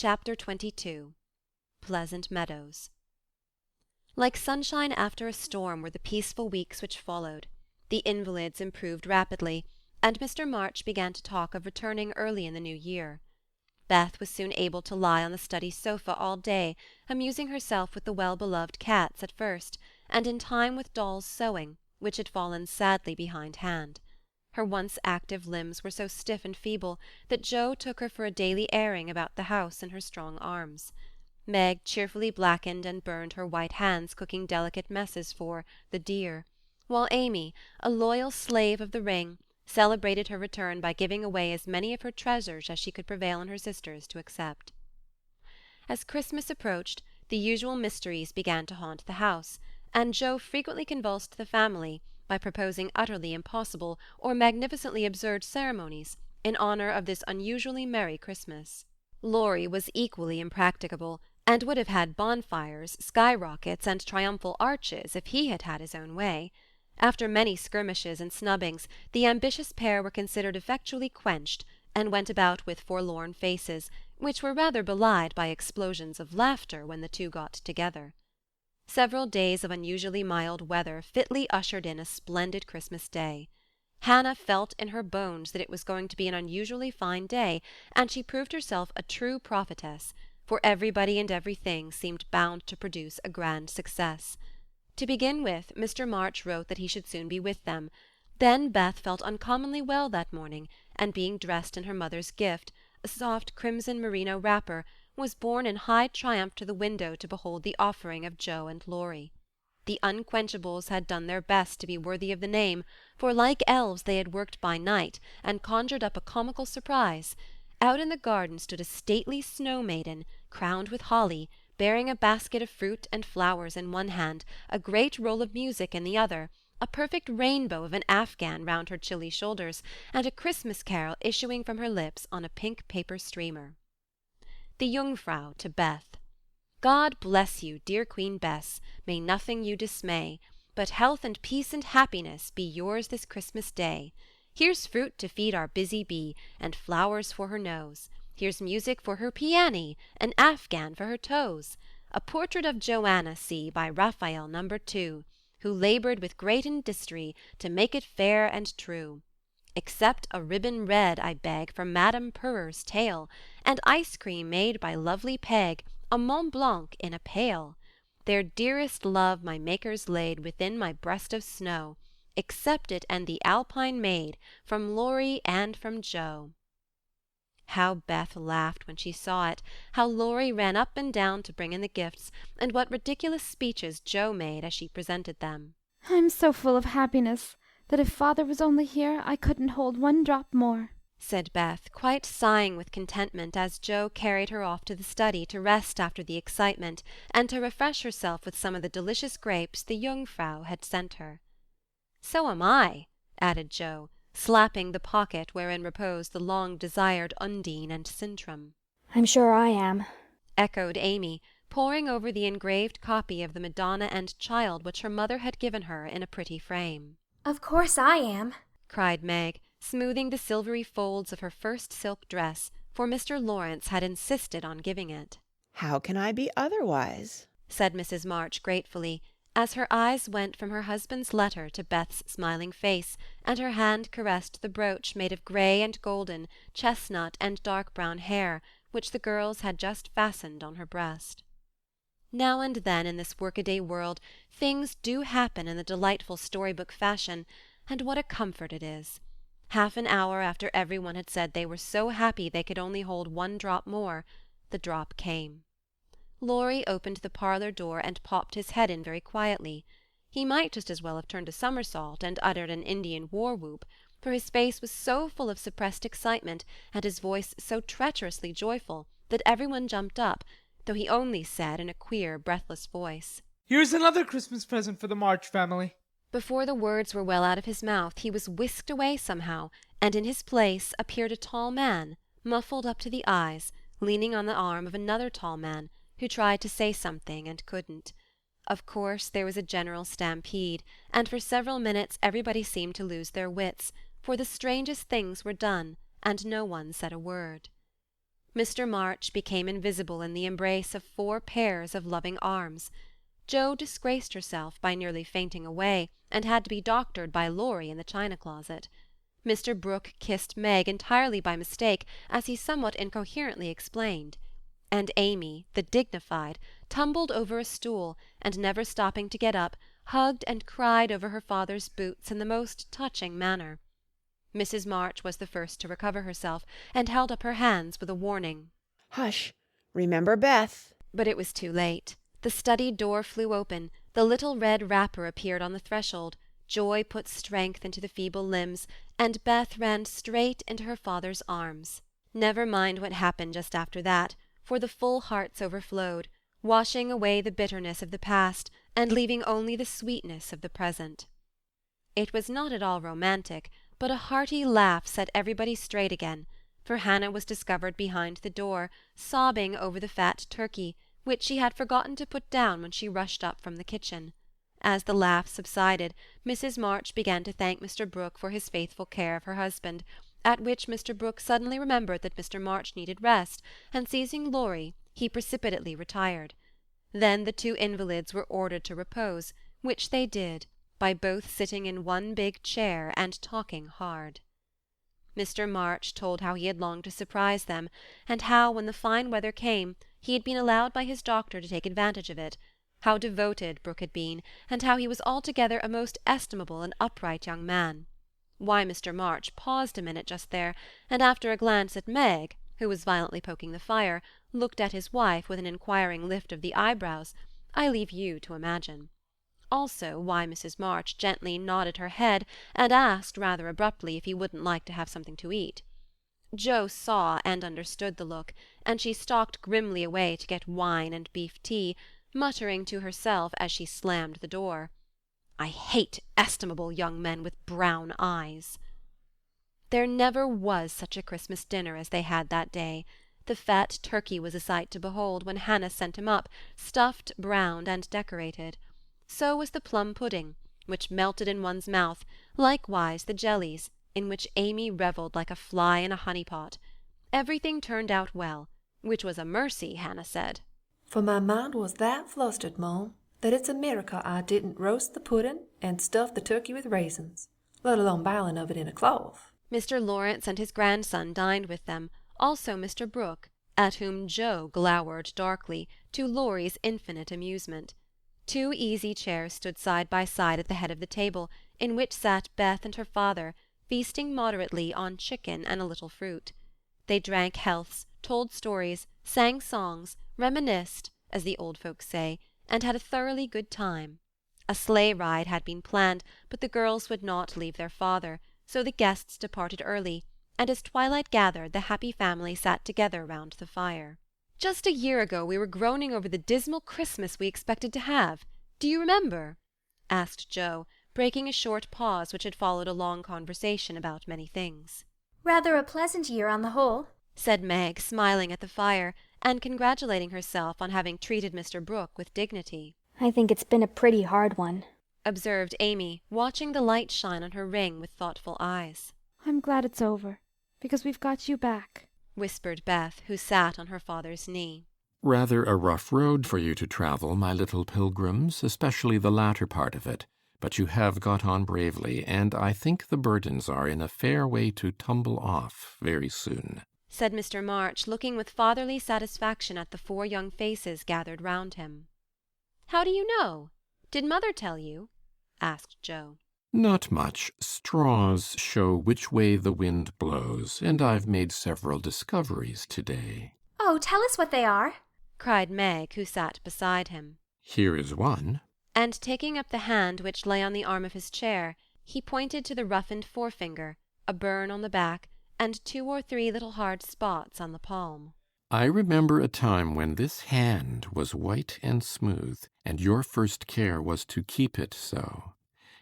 Chapter 22 Pleasant Meadows. Like sunshine after a storm were the peaceful weeks which followed. The invalids improved rapidly, and Mr. March began to talk of returning early in the new year. Beth was soon able to lie on the study sofa all day, amusing herself with the well-beloved cats at first, and in time with Doll's sewing, which had fallen sadly behindhand. Her once active limbs were so stiff and feeble that Jo took her for a daily airing about the house in her strong arms. Meg cheerfully blackened and burned her white hands cooking delicate messes for the dear, while Amy, a loyal slave of the ring, celebrated her return by giving away as many of her treasures as she could prevail on her sisters to accept. As Christmas approached, the usual mysteries began to haunt the house, and Jo frequently convulsed the family by proposing utterly impossible or magnificently absurd ceremonies in honour of this unusually merry Christmas. Laurie was equally impracticable, and would have had bonfires, sky-rockets, and triumphal arches if he had had his own way. After many skirmishes and snubbings, the ambitious pair were considered effectually quenched, and went about with forlorn faces, which were rather belied by explosions of laughter when the two got together. Several days of unusually mild weather fitly ushered in a splendid Christmas day. Hannah felt in her bones that it was going to be an unusually fine day, and she proved herself a true prophetess, for everybody and everything seemed bound to produce a grand success. To begin with, Mr. March wrote that he should soon be with them. Then Beth felt uncommonly well that morning, and being dressed in her mother's gift, a soft crimson merino wrapper, was borne in high triumph to the window to behold the offering of Jo and Laurie. The unquenchables had done their best to be worthy of the name, for like elves they had worked by night, and conjured up a comical surprise. Out in the garden stood a stately snow-maiden, crowned with holly, bearing a basket of fruit and flowers in one hand, a great roll of music in the other, a perfect rainbow of an afghan round her chilly shoulders, and a Christmas carol issuing from her lips on a pink paper streamer. The Jungfrau to Beth. God bless you, dear Queen Bess, may nothing you dismay, but health and peace and happiness be yours this Christmas day. Here's fruit to feed our busy bee, and flowers for her nose. Here's music for her piany, an afghan for her toes. A portrait of Joanna see by Raphael No. 2, who laboured with great industry to make it fair and true. Accept a ribbon red, I beg, for Madame Purrer's tail, and ice cream made by lovely Peg, a Mont Blanc in a pail. Their dearest love my makers laid within my breast of snow. Accept it and the Alpine maid, from Laurie and from Jo. How Beth laughed when she saw it, how Laurie ran up and down to bring in the gifts, and what ridiculous speeches Jo made as she presented them. I'm so full of happiness that if father was only here I couldn't hold one drop more, said Beth, quite sighing with contentment as Jo carried her off to the study to rest after the excitement, and to refresh herself with some of the delicious grapes the Jungfrau had sent her. So am I, added Jo, slapping the pocket wherein reposed the long-desired Undine and Sintram. I'm sure I am, echoed Amy, poring over the engraved copy of the Madonna and Child which her mother had given her in a pretty frame. Of course I am, cried Meg, smoothing the silvery folds of her first silk dress, for Mr. Lawrence had insisted on giving it. How can I be otherwise? said Mrs. March gratefully, as her eyes went from her husband's letter to Beth's smiling face, and her hand caressed the brooch made of grey and golden, chestnut and dark brown hair, which the girls had just fastened on her breast. Now and then in this workaday world things do happen in the delightful storybook fashion, and what a comfort it is. Half an hour after every one had said they were so happy they could only hold one drop more, the drop came. Laurie opened the parlour door and popped his head in very quietly. He might just as well have turned a somersault and uttered an Indian war-whoop, for his face was so full of suppressed excitement, and his voice so treacherously joyful, that every one jumped up, though he only said in a queer, breathless voice, "Here's another Christmas present for the March family." Before the words were well out of his mouth, he was whisked away somehow, and in his place appeared a tall man, muffled up to the eyes, leaning on the arm of another tall man, who tried to say something and couldn't. Of course there was a general stampede, and for several minutes everybody seemed to lose their wits, for the strangest things were done, and no one said a word. Mr. March became invisible in the embrace of 4 pairs of loving arms. Jo disgraced herself by nearly fainting away, and had to be doctored by Laurie in the china-closet. Mr. Brooke kissed Meg entirely by mistake, as he somewhat incoherently explained. And Amy, the dignified, tumbled over a stool, and never stopping to get up, hugged and cried over her father's boots in the most touching manner. Mrs. March was the first to recover herself, and held up her hands with a warning. Hush! Remember Beth. But it was too late. The study door flew open, the little red wrapper appeared on the threshold, joy put strength into the feeble limbs, and Beth ran straight into her father's arms. Never mind what happened just after that, for the full hearts overflowed, washing away the bitterness of the past, and leaving only the sweetness of the present. It was not at all romantic, but a hearty laugh set everybody straight again, for Hannah was discovered behind the door, sobbing over the fat turkey, which she had forgotten to put down when she rushed up from the kitchen. As the laugh subsided, Mrs. March began to thank Mr. Brooke for his faithful care of her husband, at which Mr. Brooke suddenly remembered that Mr. March needed rest, and seizing Laurie, he precipitately retired. Then the 2 invalids were ordered to repose, which they did, by both sitting in one big chair and talking hard. Mr. March told how he had longed to surprise them, and how, when the fine weather came, he had been allowed by his doctor to take advantage of it, how devoted Brooke had been, and how he was altogether a most estimable and upright young man. Why Mr. March paused a minute just there, and after a glance at Meg, who was violently poking the fire, looked at his wife with an inquiring lift of the eyebrows, I leave you to imagine. Also why Mrs. March gently nodded her head and asked rather abruptly if he wouldn't like to have something to eat. Jo saw and understood the look, and she stalked grimly away to get wine and beef tea, muttering to herself as she slammed the door, "I hate estimable young men with brown eyes." There never was such a Christmas dinner as they had that day. The fat turkey was a sight to behold when Hannah sent him up, stuffed, browned, and decorated. So was the plum pudding, which melted in one's mouth, likewise the jellies, in which Amy revelled like a fly in a honey-pot. Everything turned out well, which was a mercy, Hannah said. For my mind was that flustered, Mum, that it's a miracle I didn't roast the pudding and stuff the turkey with raisins, let alone biling of it in a cloth. Mr. Lawrence and his grandson dined with them, also Mr. Brooke, at whom Jo glowered darkly, to Laurie's infinite amusement. 2 easy chairs stood side by side at the head of the table, in which sat Beth and her father, feasting moderately on chicken and a little fruit. They drank healths, told stories, sang songs, reminisced, as the old folks say, and had a thoroughly good time. A sleigh ride had been planned, but the girls would not leave their father, so the guests departed early, and as twilight gathered the happy family sat together round the fire. "Just a year ago we were groaning over the dismal Christmas we expected to have. Do you remember?" asked Jo, breaking a short pause which had followed a long conversation about many things. "Rather a pleasant year on the whole," said Meg, smiling at the fire, and congratulating herself on having treated Mr. Brooke with dignity. "I think it's been a pretty hard one," observed Amy, watching the light shine on her ring with thoughtful eyes. I'm glad it's over, because we've got you back, whispered Beth, who sat on her father's knee. Rather a rough road for you to travel, my little pilgrims, especially the latter part of it. But you have got on bravely, and I think the burdens are in a fair way to tumble off very soon," said Mr. March, looking with fatherly satisfaction at the 4 young faces gathered round him. "How do you know? Did mother tell you?" asked Jo. "Not much. Straws show which way the wind blows, and I've made several discoveries today." "Oh, tell us what they are," cried Meg, who sat beside him. "Here is one." And taking up the hand which lay on the arm of his chair, he pointed to the roughened forefinger, a burn on the back, and 2 or 3 little hard spots on the palm. "I remember a time when this hand was white and smooth, and your first care was to keep it so.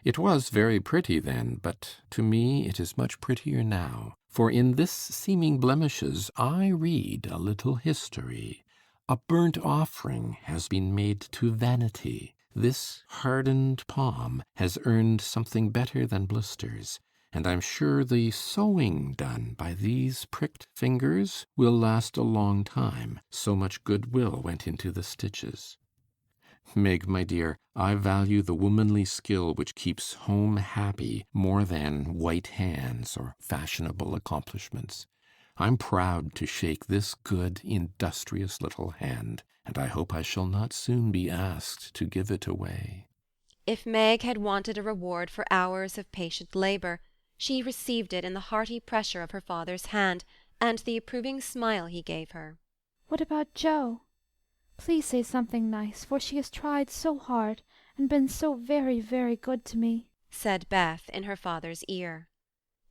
It was very pretty then, but to me it is much prettier now. For in this seeming blemishes I read a little history. A burnt offering has been made to vanity. This hardened palm has earned something better than blisters. and I'm sure the sewing done by these pricked fingers will last a long time, so much goodwill went into the stitches. Meg, my dear, I value the womanly skill which keeps home happy more than white hands or fashionable accomplishments. I'm proud to shake this good, industrious little hand, and I hope I shall not soon be asked to give it away. If Meg had wanted a reward for hours of patient labour, she received it in the hearty pressure of her father's hand and the approving smile he gave her. What about Jo? Please say something nice, for she has tried so hard and been so very, very good to me, said Beth in her father's ear.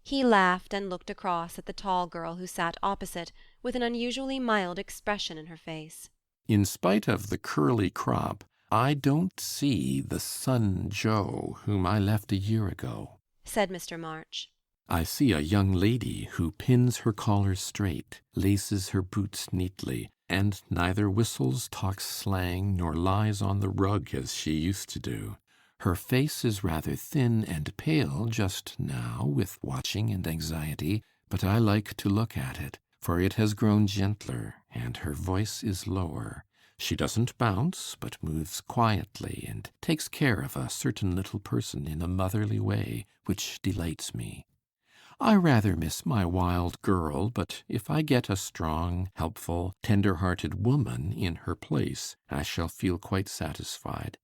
He laughed and looked across at the tall girl who sat opposite, with an unusually mild expression in her face. In spite of the curly crop, I don't see the son Joe whom I left a year ago, said Mr. March. I see a young lady who pins her collar straight, laces her boots neatly, and neither whistles, talks slang, nor lies on the rug as she used to do. Her face is rather thin and pale just now with watching and anxiety, but I like to look at it, for it has grown gentler, and her voice is lower. She doesn't bounce, but moves quietly, and takes care of a certain little person in a motherly way, which delights me. I rather miss my wild girl, but if I get a strong, helpful, tender-hearted woman in her place, I shall feel quite satisfied.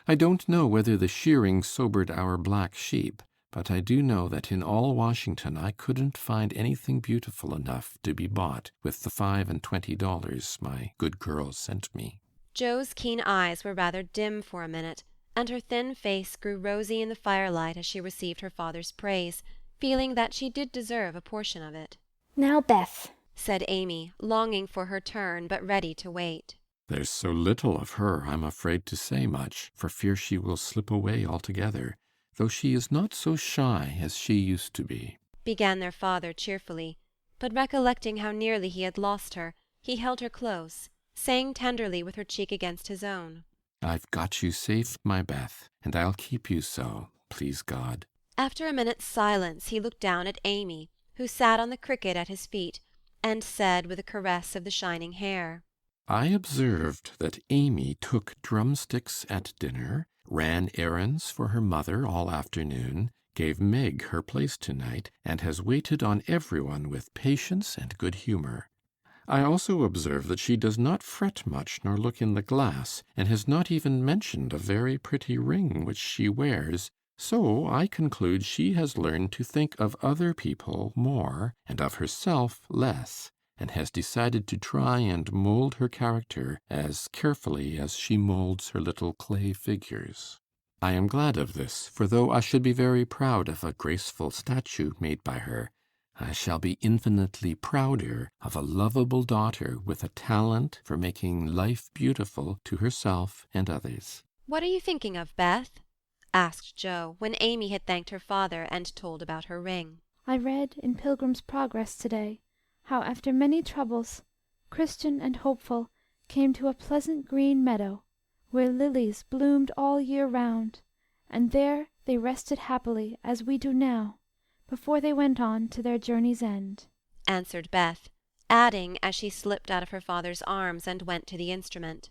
I don't know whether the shearing sobered our black sheep, but I do know that in all Washington I couldn't find anything beautiful enough to be bought with the $25 my good girl sent me. Jo's keen eyes were rather dim for a minute, and her thin face grew rosy in the firelight as she received her father's praise, feeling that she did deserve a portion of it. Now, Beth, said Amy, longing for her turn, but ready to wait. There's so little of her I'm afraid to say much, for fear she will slip away altogether, though she is not so shy as she used to be, began their father cheerfully, but recollecting how nearly he had lost her, he held her close, saying tenderly with her cheek against his own, I've got you safe, my Beth, and I'll keep you so, please God. After a minute's silence he looked down at Amy, who sat on the cricket at his feet, and said with a caress of the shining hair, I observed that Amy took drumsticks at dinner, ran errands for her mother all afternoon, gave Meg her place tonight, and has waited on everyone with patience and good humour. I also observe that she does not fret much nor look in the glass, and has not even mentioned a very pretty ring which she wears, so I conclude she has learned to think of other people more, and of herself less, and has decided to try and mould her character as carefully as she moulds her little clay figures. I am glad of this, for though I should be very proud of a graceful statue made by her, I shall be infinitely prouder of a lovable daughter with a talent for making life beautiful to herself and others. What are you thinking of, Beth? asked Jo, when Amy had thanked her father and told about her ring. I read in Pilgrim's Progress today how after many troubles, Christian and Hopeful came to a pleasant green meadow, where lilies bloomed all year round, and there they rested happily as we do now, before they went on to their journey's end, answered Beth, adding, as she slipped out of her father's arms and went to the instrument,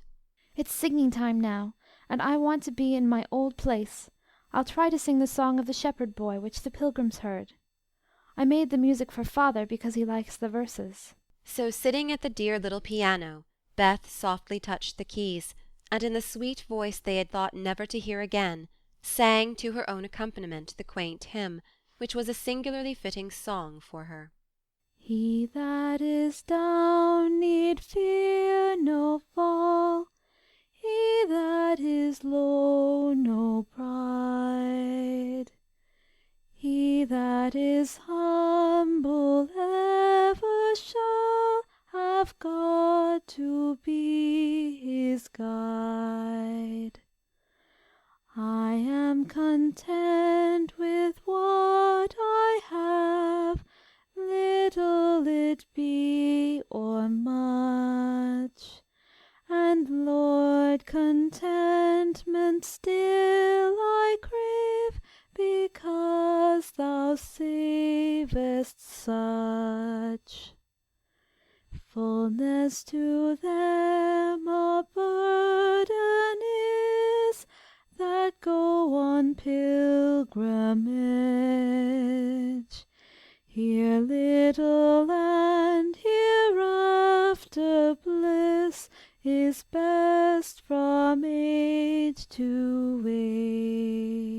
It's singing time now, and I want to be in my old place. I'll try to sing the song of the shepherd boy which the pilgrims heard. I made the music for father because he likes the verses. So sitting at the dear little piano, Beth softly touched the keys, and in the sweet voice they had thought never to hear again, sang to her own accompaniment the quaint hymn, which was a singularly fitting song for her. He that is down need fear no fall, he that is low no pride, he that is humble ever shall have God to be his guide. I am content with what I have, little it be or much, and Lord, contentment still I crave, because wouldst thou savest such. Fullness to them a burden is, that go on pilgrimage. Here little and hereafter bliss is best from age to age.